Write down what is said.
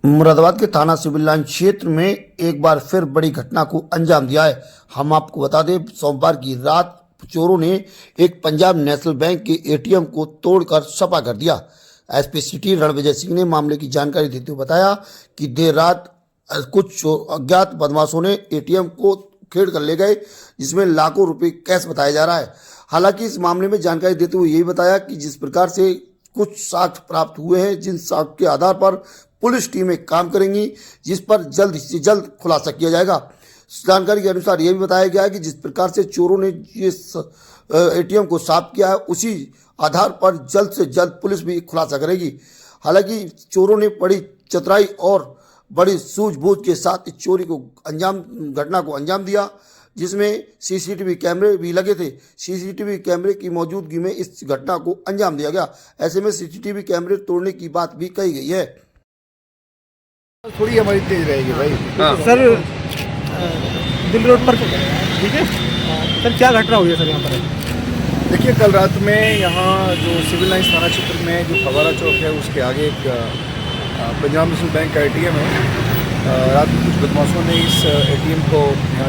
मुरादाबाद के थाना civil line क्षेत्र में एक बार फिर बड़ी घटना को अंजाम दिया है। हम आपको बता दें, सोमवार की रात चोरों ने एक पंजाब नेशनल बैंक के एटीएम को तोड़कर सफा कर दिया। एसपी सिटी रणविजय सिंह ने मामले की जानकारी देते हुए बताया कि देर रात कुछ अज्ञात बदमाशों ने एटीएम को खेड़ कर ले गए, जिसमें लाखों रुपए कैश बताया जा रहा है। हालांकि इस मामले में जानकारी देते हुए यही बताया कि जिस प्रकार से कुछ साक्ष्य प्राप्त हुए हैं, जिन साक्ष्य के आधार पर पुलिस टीमें काम करेंगी, जिस पर जल्द से जल्द खुलासा किया जाएगा। जानकारी के अनुसार यह भी बताया गया है कि जिस प्रकार से चोरों ने ये एटीएम को साफ किया है, उसी आधार पर जल्द से जल्द पुलिस भी खुलासा करेगी। हालांकि चोरों ने बड़ी चतुराई और बड़ी सूझबूझ के साथ इस चोरी को घटना को अंजाम दिया, जिसमें सीसीटीवी कैमरे भी लगे थे। सीसीटीवी कैमरे की मौजूदगी में इस घटना को अंजाम दिया गया। ऐसे में सीसीटीवी कैमरे तोड़ने की बात भी कही गई है। थोड़ी हमारी तेज रहेगी भाई। सर दिल रोड पर ठीक है सर, क्या घटना हुई है सर यहाँ पर? देखिए, कल रात में यहाँ जो सिविल लाइन्स थाना क्षेत्र में जो फवारा चौक है, उसके आगे एक पंजाब नेशनल बैंक का एटीएम है। रात में कुछ बदमाशों ने इस एटीएम को यहाँ से